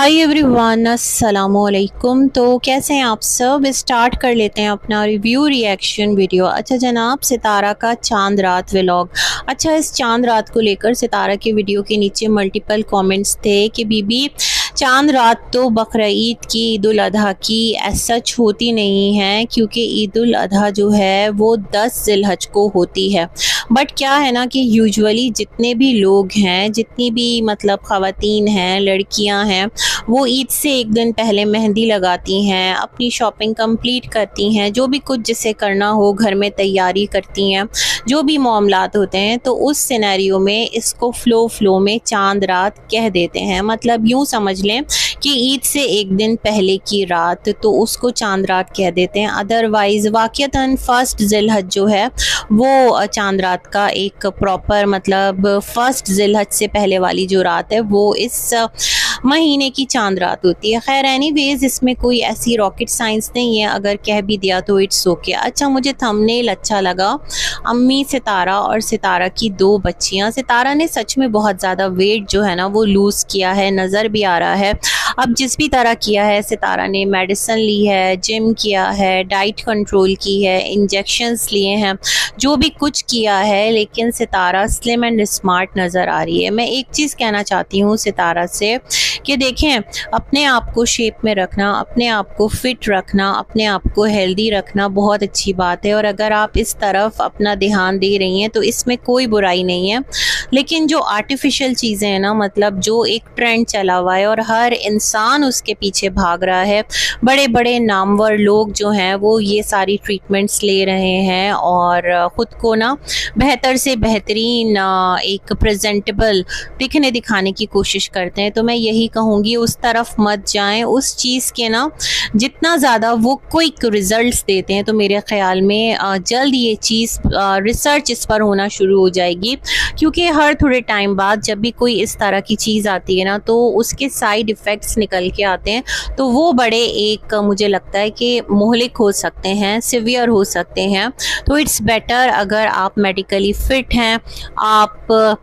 Hi everyone, अस्सलामुअलैकुम। तो कैसे हैं आप सब। स्टार्ट कर लेते हैं अपना रिव्यू रिएक्शन वीडियो। अच्छा जनाब, सितारा का चांद रात व्लॉग। अच्छा, इस चांद रात को लेकर सितारा के वीडियो के नीचे मल्टीपल कमेंट्स थे कि बीबी चांद रात तो बकरा ईद की, ईद उल अधा की सच होती नहीं है, क्योंकि ईद उल अधा जो है वो 10 ज़िलहज को होती है। बट क्या है ना कि यूजुअली जितने भी लोग हैं, जितनी भी मतलब ख़वातीन हैं, लड़कियां हैं, वो ईद से एक दिन पहले मेहंदी लगाती हैं, अपनी शॉपिंग कंप्लीट करती हैं, जो भी कुछ जिसे करना हो घर में तैयारी करती हैं, जो भी मामलात होते हैं। तो उस सिनेरियो में इसको फ़्लो में चांद रात कह देते हैं। मतलब यूँ समझ लें कि ईद से एक दिन पहले की रात, तो उसको चांद रात कह देते हैं। अदरवाइज़ वाक़ियतन फर्स्ट ज़िलहज जो है वो चांद रात का एक प्रॉपर मतलब फर्स्ट ज़िलहज से पहले वाली जो रात है वो इस महीने की चांद रात होती है। खैर एनीवेज, इसमें कोई ऐसी रॉकेट साइंस नहीं है, अगर कह भी दिया तो इट्स ओके। अच्छा, मुझे थंबनेल अच्छा लगा। अम्मी सितारा और सितारा की 2 बच्चियां। सितारा ने सच में बहुत ज़्यादा वेट जो है ना वो लूज़ किया है, नज़र भी आ रहा है। अब जिस भी तरह किया है, सितारा ने मेडिसिन ली है, जिम किया है, डाइट कंट्रोल की है, इंजेक्शंस लिए हैं, जो भी कुछ किया है, लेकिन सितारा स्लिम एंड स्मार्ट नज़र आ रही है। मैं एक चीज़ कहना चाहती हूँ सितारा से कि देखें, अपने आप को शेप में रखना, अपने आप को फिट रखना, अपने आप को हेल्दी रखना बहुत अच्छी बात है। और अगर आप इस तरफ अपना ध्यान दे रही हैं तो इसमें कोई बुराई नहीं है। लेकिन जो आर्टिफिशियल चीज़ें हैं ना, मतलब जो एक ट्रेंड चला हुआ है और हर इंसान उसके पीछे भाग रहा है, बड़े बड़े नामवर लोग जो हैं वो ये सारी ट्रीटमेंट्स ले रहे हैं और ख़ुद को ना बेहतर से बेहतरीन एक प्रेजेंटेबल दिखाने की कोशिश करते हैं। तो मैं यही कहूँगी उस तरफ मत जाएं। उस चीज़ के ना जितना ज़्यादा वो क्विक रिज़ल्ट्स देते हैं, तो मेरे ख़्याल में जल्द ये चीज़ रिसर्च इस पर होना शुरू हो जाएगी। क्योंकि हर थोड़े टाइम बाद जब भी कोई इस तरह की चीज़ आती है ना, तो उसके साइड इफ़ेक्ट्स निकल के आते हैं, तो वो बड़े एक मुझे लगता है कि मुहलिक हो सकते हैं, सिवियर हो सकते हैं। तो इट्स बेटर अगर आप मेडिकली फ़िट हैं, आप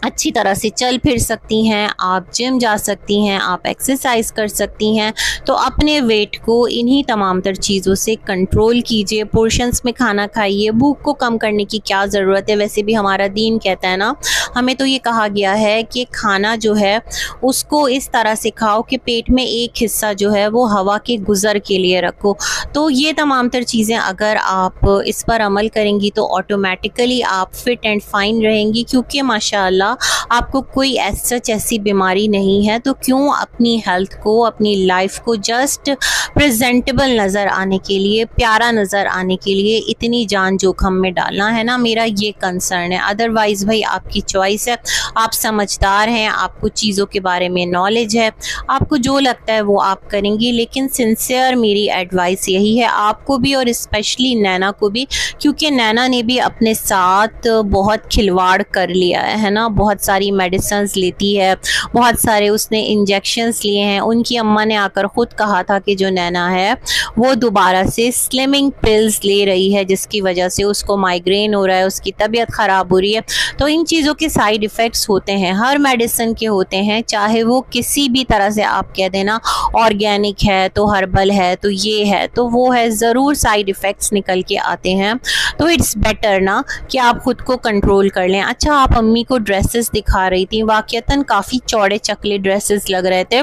अच्छी तरह से चल फिर सकती हैं, आप जिम जा सकती हैं, आप एक्सरसाइज कर सकती हैं, तो अपने वेट को इन्हीं तमाम तर चीज़ों से कंट्रोल कीजिए। पोर्शंस में खाना खाइए। भूख को कम करने की क्या ज़रूरत है, वैसे भी हमारा दीन कहता है ना, हमें तो ये कहा गया है कि खाना जो है उसको इस तरह से खाओ कि पेट में एक हिस्सा जो है वो हवा के गुज़र के लिए रखो। तो ये तमाम तर चीज़ें अगर आप इस पर अमल करेंगी तो ऑटोमेटिकली आप फिट एंड फाइन रहेंगी, क्योंकि माशाअल्लाह आपको कोई ऐसी बीमारी नहीं है। तो क्यों अपनी हेल्थ को, अपनी लाइफ को जस्ट प्रेजेंटेबल नज़र आने के लिए, प्यारा नज़र आने के लिए इतनी जान जोखम में डालना है ना, मेरा ये कंसर्न है। अदरवाइज़ भाई आपकी चॉइस है, आप समझदार हैं, आपको चीज़ों के बारे में नॉलेज है, आपको जो लगता है वो आप करेंगी। लेकिन सिंसियर मेरी एडवाइस यही है आपको भी, और स्पेशली नैना को भी, क्योंकि नैना ने भी अपने साथ बहुत खिलवाड़ कर लिया है ना। बहुत सारी मेडिसिन्स लेती है, बहुत सारे उसने इंजेक्शंस लिए हैं। उनकी अम्मा ने आकर ख़ुद कहा था कि जो नैना है वो दोबारा से स्लिमिंग पिल्स ले रही है, जिसकी वजह से उसको माइग्रेन हो रहा है, उसकी तबीयत ख़राब हो रही है। तो इन चीज़ों के साइड इफ़ेक्ट्स होते हैं, हर मेडिसिन के होते हैं, चाहे वो किसी भी तरह से आप कह देना ऑर्गेनिक है तो हर्बल है तो ये है तो वो है, ज़रूर साइड इफ़ेक्ट्स निकल के आते हैं। तो इट्स बेटर ना कि आप ख़ुद को कंट्रोल कर लें। अच्छा, आप अम्मी को ड्रेसेस दिखा रही थी, वाक़ियतन काफ़ी चौड़े चकले ड्रेसेस लग रहे थे,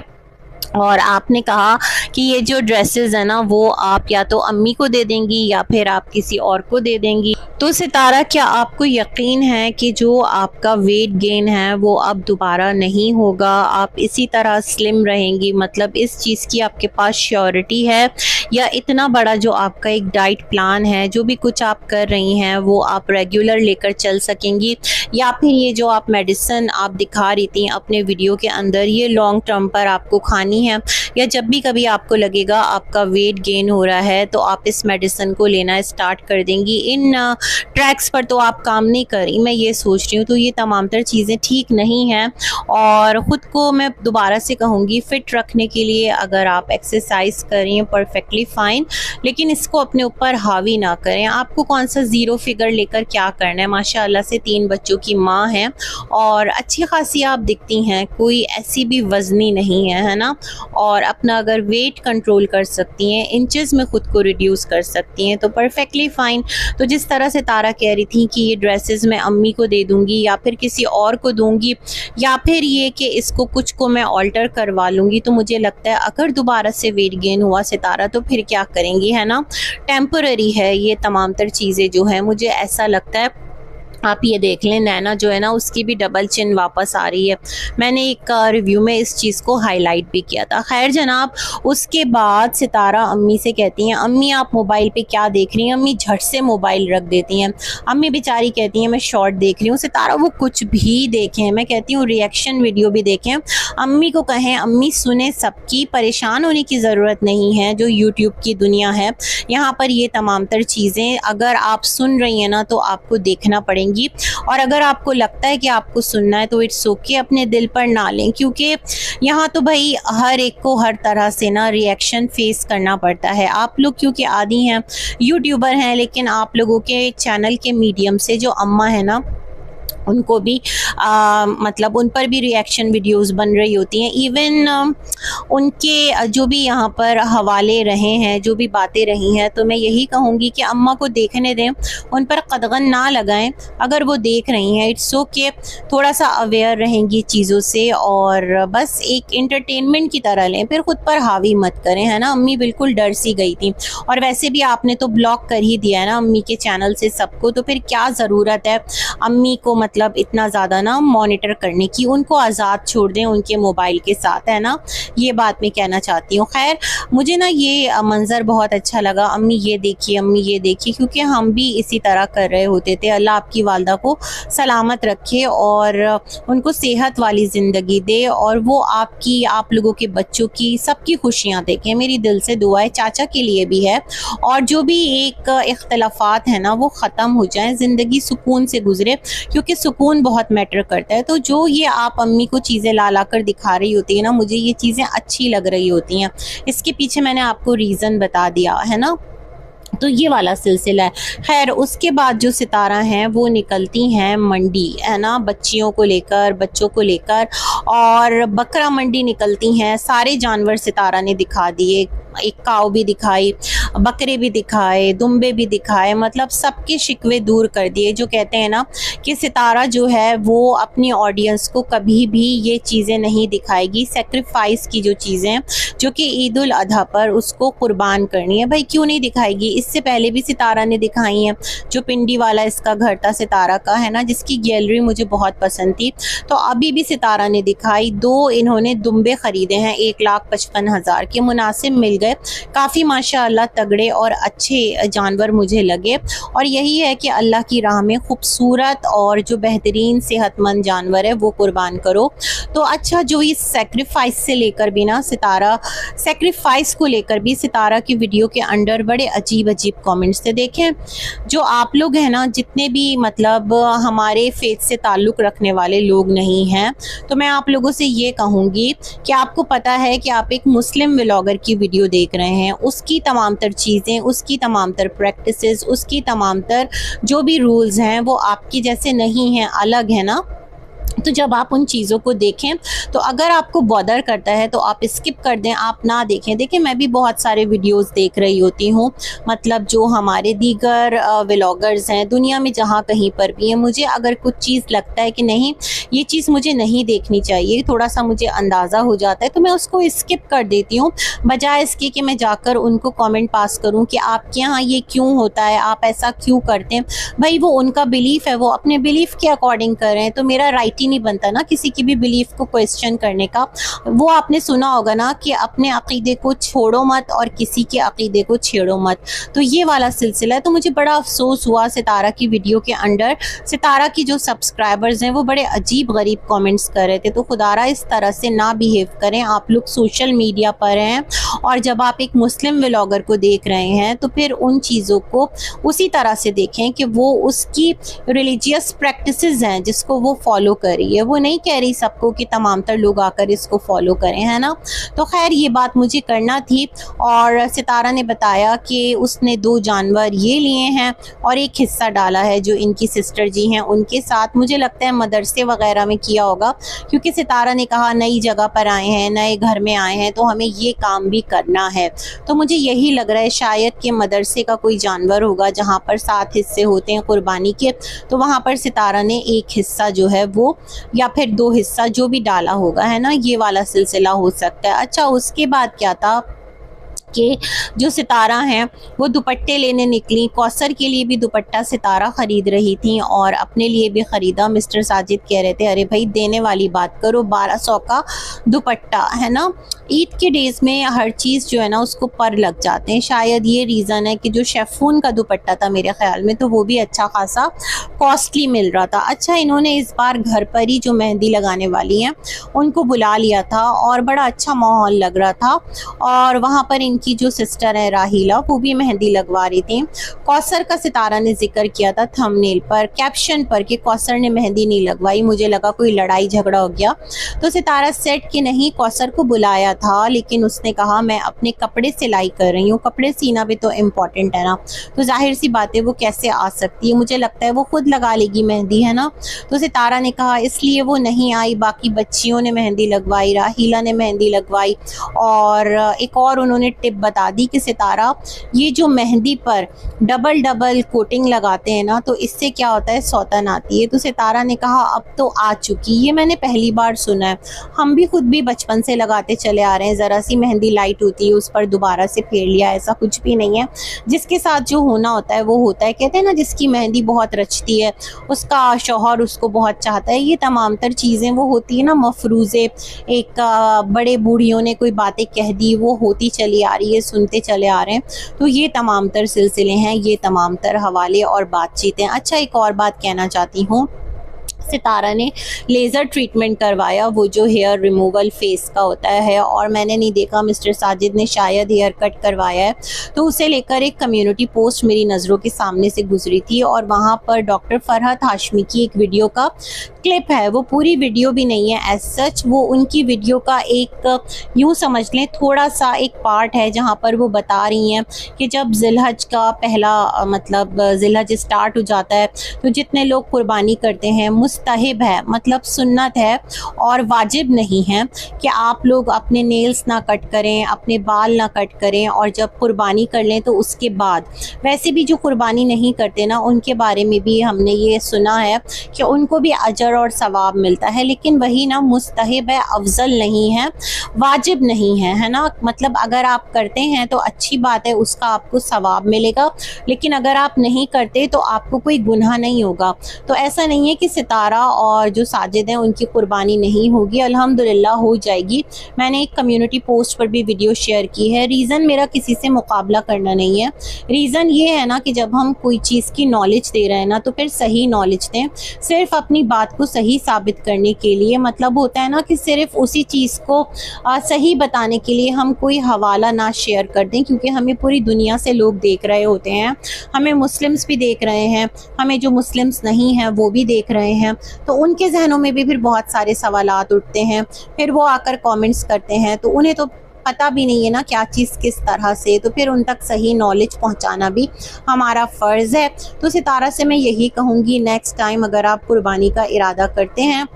और आपने कहा कि ये जो ड्रेसेस है ना वो आप या तो अम्मी को दे देंगी या फिर आप किसी और को दे देंगी। तो सितारा, क्या आपको यकीन है कि जो आपका वेट गेन है वो अब दोबारा नहीं होगा, आप इसी तरह स्लिम रहेंगी? मतलब इस चीज़ की आपके पास श्योरिटी है, या इतना बड़ा जो आपका एक डाइट प्लान है, जो भी कुछ आप कर रही हैं वो आप रेगुलर लेकर चल सकेंगी, या फिर ये जो आप मेडिसिन आप दिखा रही थी अपने वीडियो के अंदर, ये लॉन्ग टर्म पर आपको खानी है, या जब भी कभी आप आपको लगेगा आपका वेट गेन हो रहा है तो आप इस मेडिसिन को लेना स्टार्ट कर देंगी। इन ट्रैक्स पर तो आप काम नहीं कर रही, मैं ये सोच रही हूँ। तो ये तमाम तर चीज़ें ठीक नहीं हैं और ख़ुद को मैं दोबारा से कहूँगी फ़िट रखने के लिए अगर आप एक्सरसाइज करें परफेक्टली फ़ाइन, लेकिन इसको अपने ऊपर हावी ना करें। आपको कौन सा ज़ीरो फिगर लेकर क्या करना है। माशाल्लाह से 3 बच्चों की माँ है और अच्छी खासी आप दिखती हैं, कोई ऐसी भी वज़नी नहीं है ना। और अपना अगर वेट कंट्रोल कर सकती हैं, इंचज़ में ख़ुद को रिड्यूस कर सकती हैं तो परफेक्टली फ़ाइन। तो जिस तरह से तारा कह रही थी कि ये ड्रेसेस मैं अम्मी को दे दूँगी या फिर किसी और को दूँगी या फिर ये कि इसको कुछ को मैं ऑल्टर करवा लूँगी, तो मुझे लगता है अगर दोबारा से वेट गेन हुआ सितारा तो फिर क्या करेंगी, है ना। टेम्पररी है ये तमाम तर चीज़ें जो हैं, मुझे ऐसा लगता है। आप ये देख लें नैना जो है ना उसकी भी डबल चिन वापस आ रही है। मैंने एक रिव्यू में इस चीज़ को हाईलाइट भी किया था। खैर जनाब, उसके बाद सितारा अम्मी से कहती हैं अम्मी आप मोबाइल पे क्या देख रही हैं। अम्मी झट से मोबाइल रख देती हैं। अम्मी बेचारी कहती हैं मैं शॉर्ट देख रही हूँ। सितारा वो कुछ भी देखें, मैं कहती हूँ रिएक्शन वीडियो भी देखें। अम्मी को कहें अम्मी सुने सबकी, परेशान होने की ज़रूरत नहीं है। जो यूट्यूब की दुनिया है यहाँ पर ये तमाम तर चीज़ें अगर आप सुन रही हैं ना तो आपको देखना पड़ेंगी। और अगर आपको लगता है कि आपको सुनना है तो इट्स ओके, अपने दिल पर ना लें, क्योंकि यहाँ तो भाई हर एक को हर तरह से ना रिएक्शन फेस करना पड़ता है। आप लोग क्योंकि आदी हैं, यूट्यूबर हैं, लेकिन आप लोगों के चैनल के मीडियम से जो अम्मा है ना उनको भी मतलब उन पर भी रिएक्शन वीडियोस बन रही होती हैं। इवन उनके जो भी यहाँ पर हवाले रहे हैं, जो भी बातें रही हैं, तो मैं यही कहूँगी कि अम्मा को देखने दें, उन पर कदगन ना लगाएं। अगर वो देख रही हैं इट्स ओके, थोड़ा सा अवेयर रहेंगी चीज़ों से और बस एक इंटरटेनमेंट की तरह लें, फिर ख़ुद पर हावी मत करें, है ना। अम्मी बिल्कुल डर सी गई थी और वैसे भी आपने तो ब्लॉक कर ही दिया है ना अम्मी के चैनल से सबको, तो फिर क्या ज़रूरत है अम्मी को मतलब इतना ज़्यादा ना मॉनिटर करने की। उनको आज़ाद छोड़ दें उनके मोबाइल के साथ, है ना। ये बात मैं कहना चाहती हूँ। खैर मुझे ना ये मंज़र बहुत अच्छा लगा, अम्मी ये देखिए, अम्मी ये देखिए, क्योंकि हम भी इसी तरह कर रहे होते थे। अल्लाह आपकी वालदा को सलामत रखे और उनको सेहत वाली ज़िंदगी दे और वो आपकी, आप लोगों के बच्चों की, सबकी खुशियाँ देखें। मेरी दिल से दुआ है, चाचा के लिए भी है। और जो भी एक इख्तलाफात है ना वो ख़त्म हो जाए, ज़िंदगी सुकून से गुजरे, क्योंकि सुकून बहुत मैटर करता है। तो जो ये आप अम्मी को चीज़ें ला ला कर दिखा रही होती है ना, मुझे ये चीज़ें अच्छी लग रही होती हैं। इसके पीछे मैंने आपको रीज़न बता दिया है ना। तो ये वाला सिलसिला है। खैर उसके बाद जो सितारा हैं वो निकलती हैं मंडी, है ना, बच्चियों को लेकर, बच्चों को लेकर, और बकरा मंडी निकलती हैं। सारे जानवर सितारा ने दिखा दिए, एक काऊ भी दिखाई, बकरे भी दिखाए, दुम्बे भी दिखाए, मतलब सबके शिकवे दूर कर दिए। जो कहते हैं ना कि सितारा जो है वो अपनी ऑडियंस को कभी भी ये चीज़ें नहीं दिखाएगी, सेक्रीफाइस की जो चीज़ें जो कि ईद उल अधा पर उसको कुर्बान करनी है, भाई क्यों नहीं दिखाएगी। इससे पहले भी सितारा ने दिखाई हैं, जो पिंडी वाला इसका घर था सितारा का, है ना, जिसकी गैलरी मुझे बहुत पसंद थी। तो अभी भी सितारा ने दिखाई। 2 इन्होंने दुम्बे ख़रीदे हैं 1,55,000 के, मुनासिब मिल गए, काफ़ी माशाअल्लाह तगड़े और अच्छे जानवर मुझे लगे। और यही है कि अल्लाह की राह में खूबसूरत और जो बेहतरीन सेहतमंद जानवर है वो कुर्बान करो। तो अच्छा, जो इस सेक्रीफाइस से लेकर भी ना सितारा, सेक्रीफाइस को लेकर भी सितारा की वीडियो के अंडर बड़े अजीब अजीब कमेंट्स थे। देखें जो आप लोग हैं ना, जितने भी मतलब हमारे फेथ से ताल्लुक़ रखने वाले लोग नहीं हैं, तो मैं आप लोगों से ये कहूँगी कि आपको पता है कि आप एक मुस्लिम व्लॉगर की वीडियो देख रहे हैं, उसकी तमाम तर चीज़ें, उसकी तमाम तर प्रैक्टिसेस, उसकी तमाम तर जो भी रूल्स हैं वो आपकी जैसे नहीं हैं, अलग है ना। तो जब आप उन चीज़ों को देखें तो अगर आपको बॉदर करता है तो आप स्किप कर दें, आप ना देखें। देखिए मैं भी बहुत सारे वीडियोस देख रही होती हूँ, मतलब जो हमारे दीगर व्लॉगर्स हैं दुनिया में जहाँ कहीं पर भी हैं, मुझे अगर कुछ चीज़ लगता है कि नहीं ये चीज़ मुझे नहीं देखनी चाहिए, थोड़ा सा मुझे अंदाज़ा हो जाता है, तो मैं उसको स्किप कर देती हूँ, बजाय इसके कि मैं जाकर उनको कमेंट पास करूँ कि आपके यहाँ ये क्यों होता है, आप ऐसा क्यों करते हैं। भाई वो उनका बिलीफ है, वो अपने बिलीफ के अकॉर्डिंग कर रहे हैं, तो मेरा राइट ही नहीं बनता ना किसी की भी बिलीफ को क्वेश्चन करने का। वो आपने सुना होगा ना कि अपने अकीदे को छोड़ो मत और किसी के अकीदे को छेड़ो मत, तो ये वाला सिलसिला है। तो मुझे बड़ा अफसोस हुआ सितारा की वीडियो के अंडर, सितारा की जो सब्सक्राइबर्स हैं वो बड़े अजीब गरीब कमेंट्स कर रहे थे। तो खुदारा इस तरह से ना बिहेव करें, आप लोग सोशल मीडिया पर हैं और जब आप एक मुस्लिम व्लॉगर को देख रहे हैं तो फिर उन चीज़ों को उसी तरह से देखें कि वो उसकी रिलीजियस प्रैक्टिसेस हैं जिसको वो फॉलो कर रही है। वो नहीं कह रही सबको कि तमाम तर लोग आकर इसको फॉलो करें, है ना। तो खैर ये बात मुझे करना थी। और सितारा ने बताया कि उसने 2 जानवर ये लिए हैं और एक हिस्सा डाला है जो इनकी सिस्टर जी हैं उनके साथ। मुझे लगता है मदरसे वगैरह में किया होगा, क्योंकि सितारा ने कहा नई जगह पर आए हैं, नए घर में आए हैं, तो हमें ये काम भी करना है। तो मुझे यही लग रहा है शायद कि मदरसे का कोई जानवर होगा जहाँ पर 7 हिस्से होते हैं कुर्बानी के, तो वहाँ पर सितारा ने एक हिस्सा जो है वो, या फिर 2 हिस्सा जो भी डाला होगा, है ना, ये वाला सिलसिला हो सकता है। अच्छा, उसके बाद क्या था कि जो सितारा हैं वो दुपट्टे लेने निकली। कौसर के लिए भी दुपट्टा सितारा ख़रीद रही थी और अपने लिए भी ख़रीदा। मिस्टर साजिद कह रहे थे अरे भाई देने वाली बात करो, 1200 का दुपट्टा, है ना। ईद के डेज़ में हर चीज़ जो है ना उसको पर लग जाते हैं, शायद ये रीज़न है कि जो शेफून का दुपट्टा था मेरे ख्याल में, तो वो भी अच्छा खासा कॉस्टली मिल रहा था। अच्छा, इन्होंने इस बार घर पर ही जो मेहंदी लगाने वाली हैं उनको बुला लिया था और बड़ा अच्छा माहौल लग रहा था। और वहाँ पर इनकी जो सिस्टर है राहीला वो भी मेहंदी लगवा रही थी। कौसर का सितारा ने जिक्र किया था थंबनेल पर, कैप्शन पर, कि कौसर ने मेहंदी नहीं लगवाई। मुझे लगा कोई लड़ाई झगड़ा हो गया, तो सितारा सेट कि नहीं, कौसर को बुलाया था लेकिन उसने कहा मैं अपने कपड़े सिलाई कर रही हूँ। कपड़े सीना भी तो इम्पोर्टेंट है ना, तो जाहिर सी बात है वो कैसे आ सकती है। मुझे लगता है वो खुद लगा लेगी मेहंदी, है ना। तो सितारा ने कहा इसलिए वो नहीं आई। बाकी बच्चियों ने मेहंदी लगवाई, राहीला ने मेहंदी लगवाई। और एक और उन्होंने टिप बता दी कि सितारा ये जो मेहंदी पर डबल डबल कोटिंग लगाते हैं ना, तो इससे क्या होता है, सौतन आती है। तो सितारा ने कहा अब तो आ चुकी, ये मैंने पहली बार सुना है। हम भी खुद भी बचपन से लगाते चले आ रहे हैं, ज़रा सी मेहंदी लाइट होती है उस पर दोबारा से फेर लिया, ऐसा कुछ भी नहीं है। जिसके साथ जो होना होता है वो होता है। कहते हैं ना जिसकी मेहंदी बहुत रचती है उसका शौहर उसको बहुत चाहता है। ये तमाम तर चीज़ें वो होती है ना, मफरूज़े एक बड़े बूढ़ियों ने कोई बातें कह दी वो होती चली आ रही है, सुनते चले आ रहे हैं। तो ये तमाम तर सिलसिले हैं, ये तमाम तर हवाले और बातचीतें। अच्छा, एक और बात कहना चाहती हूँ, सितारा ने लेज़र ट्रीटमेंट करवाया, वो जो हेयर रिमूवल फेस का होता है, और मैंने नहीं देखा मिस्टर साजिद ने शायद हेयर कट करवाया है। तो उसे लेकर एक कम्युनिटी पोस्ट मेरी नज़रों के सामने से गुजरी थी और वहाँ पर डॉक्टर फरहत हाशमी की एक वीडियो का क्लिप है। वो पूरी वीडियो भी नहीं है एज सच, वो उनकी वीडियो का एक यूँ समझ लें थोड़ा सा एक पार्ट है जहाँ पर वो बता रही हैं कि जब जिलहज का पहला मतलब जिलहज स्टार्ट हो जाता है तो जितने लोग कुर्बानी करते हैं मुस्तहिब है, मतलब सुन्नत है और वाजिब नहीं है कि आप लोग अपने नेल्स ना कट करें, अपने बाल ना कट करें, और जब कुर्बानी कर लें तो उसके बाद वैसे भी जो कुर्बानी नहीं करते ना उनके बारे में भी हमने ये सुना है कि उनको भी अजर और सवाब मिलता है। लेकिन वही ना, मुस्तहिब है, अफजल नहीं है, वाजिब नहीं है, है ना। मतलब अगर आप करते हैं तो अच्छी बात है, उसका आपको सवाब मिलेगा, लेकिन अगर आप नहीं करते तो आपको कोई गुनाह नहीं होगा। तो ऐसा नहीं है कि सितारा और जो साजिद हैं उनकी कुर्बानी नहीं होगी, अल्हम्दुलिल्लाह हो जाएगी। मैंने एक कम्युनिटी पोस्ट पर भी वीडियो शेयर की है। रीज़न मेरा किसी से मुकाबला करना नहीं है, रीज़न ये है ना कि जब हम कोई चीज़ की नॉलेज दे रहे हैं ना तो फिर सही नॉलेज दें, सिर्फ अपनी बात को सही साबित करने के लिए। मतलब होता है ना कि सिर्फ उसी चीज़ को सही बताने के लिए हम कोई हवाला ना शेयर कर दें, क्योंकि हमें पूरी दुनिया से लोग देख रहे होते हैं, हमें मुस्लिम्स भी देख रहे हैं, हमें जो मुस्लिम्स नहीं हैं वो भी देख रहे हैं। तो उनके जहनों में भी फिर बहुत सारे सवालात उठते हैं, फिर वो आकर कमेंट्स करते हैं, तो उन्हें तो पता भी नहीं है ना क्या चीज़ किस तरह से, तो फिर उन तक सही नॉलेज पहुंचाना भी हमारा फ़र्ज़ है। तो सितारा से मैं यही कहूँगी, नेक्स्ट टाइम अगर आप कुर्बानी का इरादा करते हैं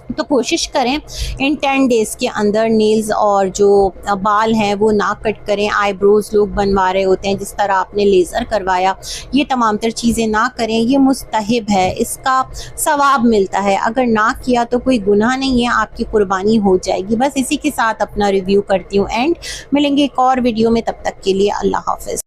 तो कोशिश करें इन 10 डेज़ के अंदर नेल्स और जो बाल हैं वो ना कट करें। आईब्रोज़ लोग बनवा रहे होते हैं जिस तरह आपने लेज़र करवाया, ये तमाम तर चीज़ें ना करें। ये मुस्तहिब है, इसका सवाब मिलता है, अगर ना किया तो कोई गुनाह नहीं है, आपकी कुर्बानी हो जाएगी। बस इसी के साथ अपना रिव्यू करती हूँ एंड मिलेंगे एक और वीडियो में, तब तक के लिए अल्लाह हाफ़िज़।